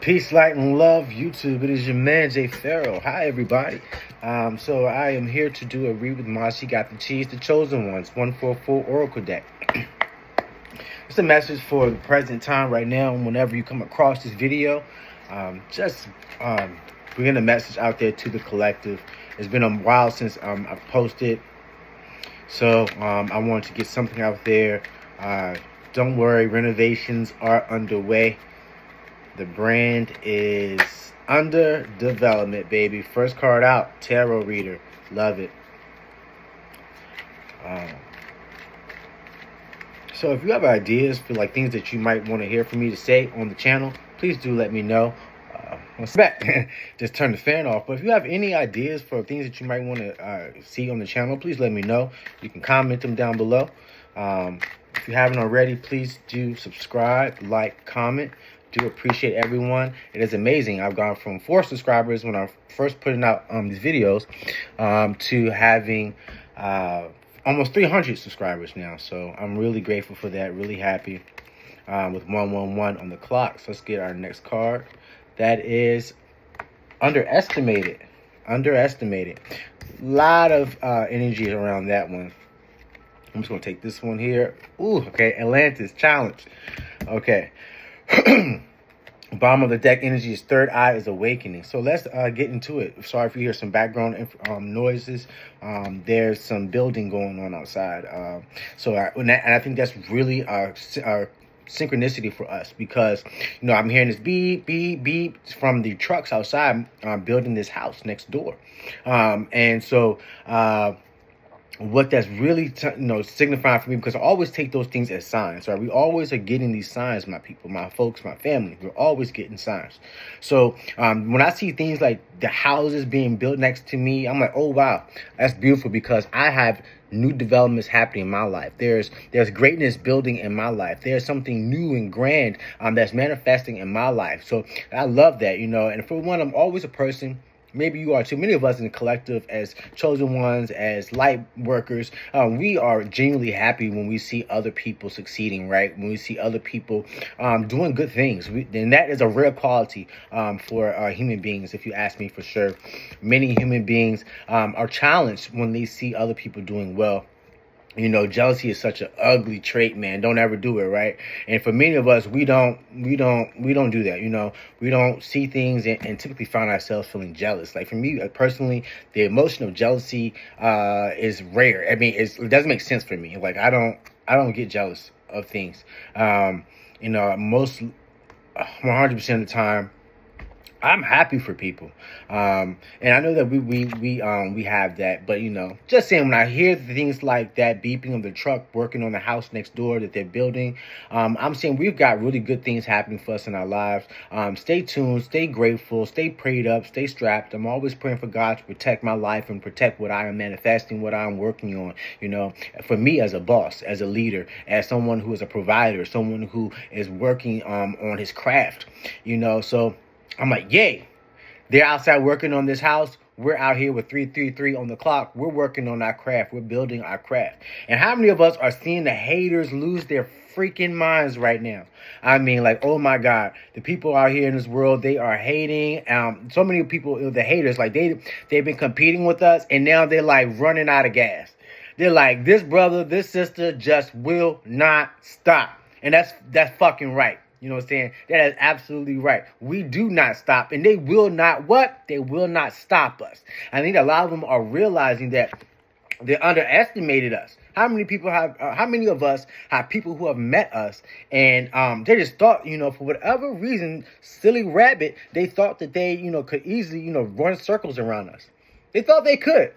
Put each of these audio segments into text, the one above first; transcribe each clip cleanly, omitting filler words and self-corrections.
Peace, light, and love, YouTube. It is your man, J-Pharaoh. Hi, everybody. So I am here to do a read with Maji. Got the Cheese, the Chosen Ones, 144 Oracle deck. It's a message for the present time right now. Whenever you come across this video, just bringing a message out there to the collective. It's been a while since I've posted, so I wanted to get something out there. Don't worry, renovations are underway. The brand is under development, baby. First card out, tarot reader. Love it. So if you have ideas for like things that you might want to hear from me to say on the channel, please do let me know. Just turn the fan off. But if you have any ideas for things that you might want to see on the channel, please let me know. You can comment them down below. If you haven't already, please do subscribe, like, comment. Do appreciate everyone. It is amazing. I've gone from 4 subscribers when I first putting out these videos to having almost 300 subscribers now. So I'm really grateful for that. Really happy with 111 on the clock. So let's get our next card. That is underestimated. Underestimated. A lot of energy around that one. I'm just going to take this one here. Ooh, okay. Atlantis challenge. Okay. Bottom of the deck energy is third eye is awakening. So let's get into it. Sorry if you hear some background noises. There's some building going on outside. And I think that's really synchronicity for us, because I'm hearing this beep beep beep from the trucks outside building this house next door, and so what that's really signifying for me, because I always take those things as signs, right? We always are getting these signs, my people, my folks, my family. We're always getting signs. So when I see things like the houses being built next to me, I'm like, oh wow, that's beautiful, because I have new developments happening in my life. There's greatness building in my life. There's something new and grand that's manifesting in my life. So I love that, and for one, I'm always a person, maybe you are too, many of us in the collective as chosen ones, as light workers, we are genuinely happy when we see other people succeeding, right? When we see other people doing good things. And that is a rare quality for human beings, if you ask me, for sure. Many human beings are challenged when they see other people doing well. Jealousy is such an ugly trait, man. Don't ever do it, right? And for many of us, we don't do that. We don't see things and typically find ourselves feeling jealous. Like for me personally, the emotion of jealousy is rare. I mean, it doesn't make sense for me. Like I don't get jealous of things. Most 100% of the time, I'm happy for people, and I know that we have that, but just saying, when I hear things like that beeping of the truck working on the house next door that they're building, I'm saying we've got really good things happening for us in our lives. Stay tuned, stay grateful, stay prayed up, stay strapped. I'm always praying for God to protect my life and protect what I am manifesting, what I'm working on. For me as a boss, as a leader, as someone who is a provider, someone who is working on his craft. So I'm like, yay, they're outside working on this house. We're out here with 333 on the clock. We're working on our craft. We're building our craft. And how many of us are seeing the haters lose their freaking minds right now? I mean, like, oh my God, the people out here in this world, they are hating. So many people, the haters, like they've been competing with us, and now they're like running out of gas. They're like, this brother, this sister just will not stop. And that's fucking right. You know what I'm saying? That is absolutely right. We do not stop, and they will not what? They will not stop us. I think a lot of them are realizing that they underestimated us. How many of us have people who have met us and they just thought, for whatever reason, silly rabbit, they thought that they, could easily, run circles around us. They thought they could.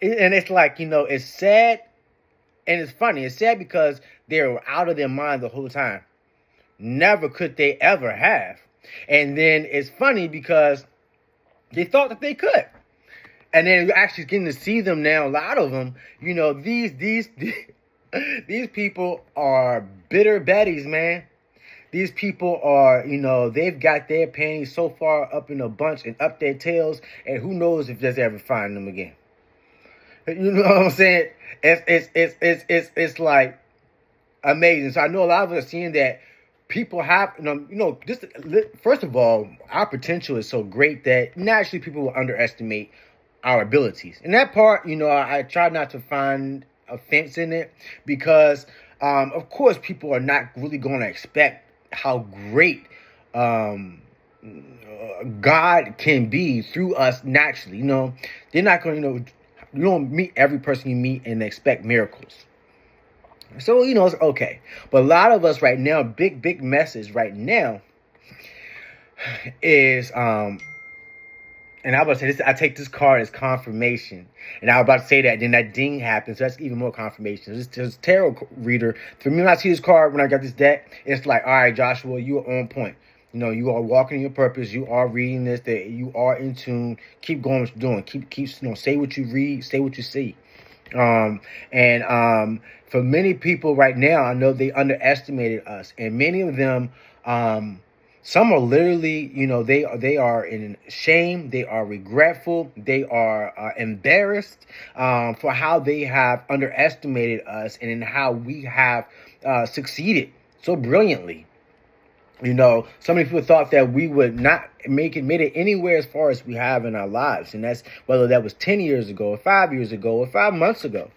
And it's like, it's sad and it's funny. It's sad because they're out of their mind the whole time. Never could they ever have. And then it's funny because they thought that they could. And then you're actually getting to see them now, a lot of them, these people are bitter baddies, man. These people are, they've got their panties so far up in a bunch and up their tails, and who knows if there's ever find them again. You know what I'm saying? It's like amazing. So I know a lot of us are seeing that people have, just first of all, our potential is so great that naturally people will underestimate our abilities. And that part, I try not to find offense in it because, of course, people are not really going to expect how great God can be through us naturally. They're not going to, you don't meet every person you meet and expect miracles. So, it's okay. But a lot of us right now, big message right now is, and I was about to say this, I take this card as confirmation. And I was about to say that, then that ding happened, so that's even more confirmation. This is tarot reader. For me, when I see this card, when I got this deck, it's like, all right, Joshua, you are on point. You are walking in your purpose. You are reading this, that you are in tune. Keep going what you're doing. Keep say what you read, say what you see. For many people right now, I know they underestimated us, and many of them, some are literally, they are in shame, they are regretful, they are embarrassed for how they have underestimated us and in how we have succeeded so brilliantly. So many people thought that we would not made it anywhere as far as we have in our lives. And that's whether that was 10 years ago or 5 years ago or 5 months ago.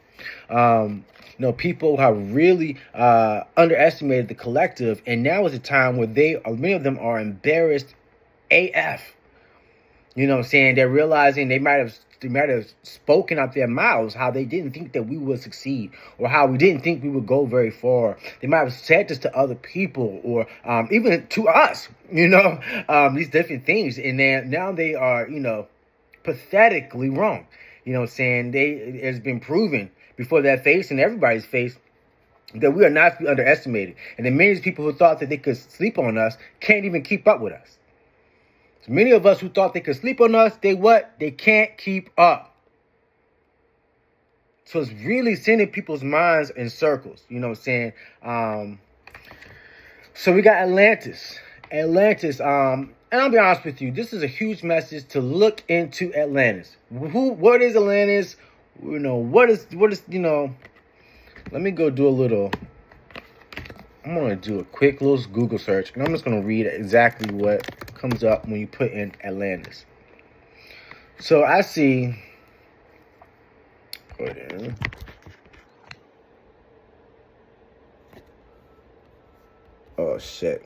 People have really underestimated the collective. And now is a time where many of them are embarrassed AF. You know what I'm saying? They're realizing they might have spoken out their mouths how they didn't think that we would succeed or how we didn't think we would go very far. They might have said this to other people or even to us, these different things. And then now they are, pathetically wrong. It has been proven before their face and everybody's face that we are not to be underestimated. And the many people who thought that they could sleep on us can't even keep up with us. So many of us who thought they could sleep on us, they can't keep up. So it's really sending people's minds in circles, you know what I'm saying? So we got Atlantis, and I'll be honest with you, this is a huge message to look into Atlantis. What is Atlantis? What is, let me go do I'm going to do a quick little Google search, and I'm just going to read exactly what comes up when you put in Atlantis. So I see, put in, oh shit.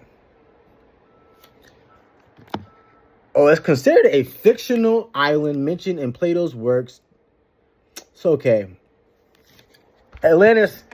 Oh, it's considered a fictional island mentioned in Plato's works. So, okay. Atlantis,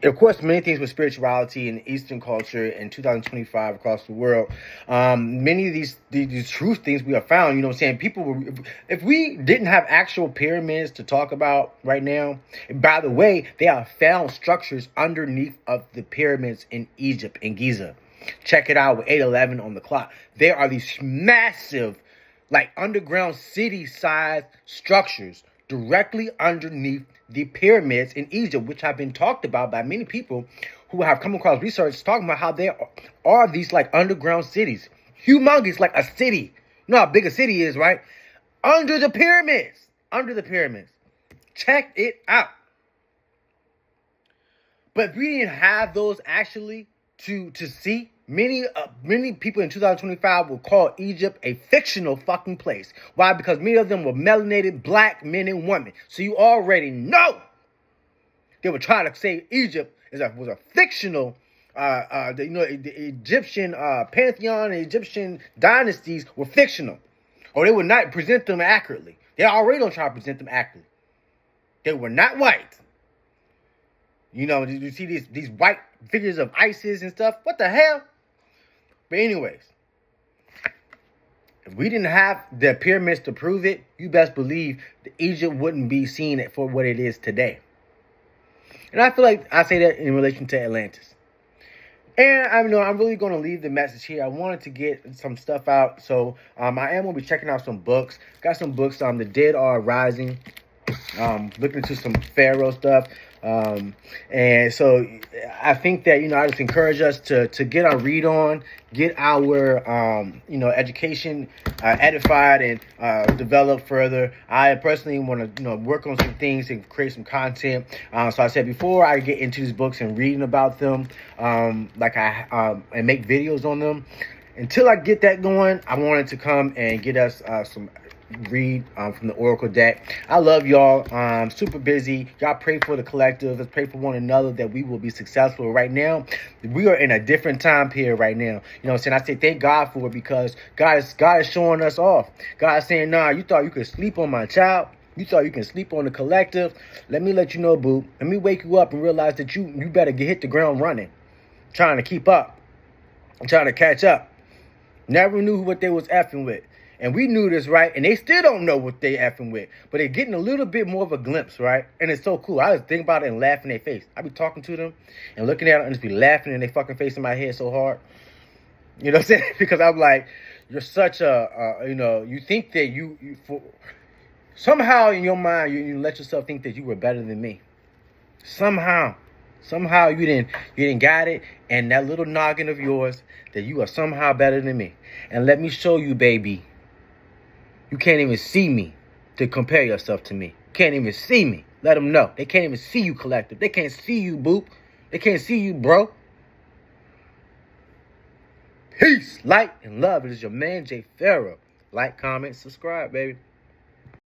of course, many things with spirituality and Eastern culture in 2025 across the world. Many of these truth things we have found, people, if we didn't have actual pyramids to talk about right now, by the way, they have found structures underneath of the pyramids in Egypt, in Giza. Check it out with 811 on the clock. There are these massive, like underground city-sized structures directly underneath the pyramids in Egypt, which have been talked about by many people who have come across research talking about how there are these like underground cities, humongous, like a city. You know how big a city is, right? Under the pyramids. Check it out. But we didn't have those actually to see. Many people in 2025 will call Egypt a fictional fucking place. Why? Because many of them were melanated black men and women. So you already know they were trying to say Egypt was a fictional. The Egyptian pantheon and Egyptian dynasties were fictional, or they would not present them accurately. They already don't try to present them accurately. They were not white. You see these white figures of Isis and stuff. What the hell? But anyways, if we didn't have the pyramids to prove it, you best believe that Egypt wouldn't be seen for what it is today. And I feel like I say that in relation to Atlantis. And I'm really going to leave the message here. I wanted to get some stuff out. So I am going to be checking out some books. Got some books. The Dead Are Rising. Looking into some Pharaoh stuff. And so I think that, I just encourage us to get our read on, get our, education edified and develop further. I personally want to, work on some things and create some content. So I said before I get into these books and reading about them, and make videos on them, until I get that going, I wanted to come and get us some read from the Oracle deck. I love y'all. Super busy. Y'all pray for the collective. Let's pray for one another that we will be successful. Right now, we are in a different time period right now. You know what I'm saying? I say thank God for it, because God is showing us off. God is saying, nah, you thought you could sleep on my child. You thought you can sleep on the collective. Let me let you know, boo. Let me wake you up and realize that you better hit the ground running. Trying to keep up. Trying to catch up. Never knew what they was effing with. And we knew this, right? And they still don't know what they effing with. But they're getting a little bit more of a glimpse, right? And it's so cool. I just think about it and laugh in their face. I be talking to them and looking at them and just be laughing in their fucking face in my head so hard. You know what I'm saying? Because I'm like, you're such you think that somehow in your mind, you let yourself think that you were better than me. Somehow you didn't got it. And that little noggin of yours, that you are somehow better than me. And let me show you, baby. You can't even see me to compare yourself to me. Can't even see me. Let them know. They can't even see you, collective. They can't see you, boop. They can't see you, bro. Peace, light, and love. It is your man, J-Pharaoh. Like, comment, subscribe, baby.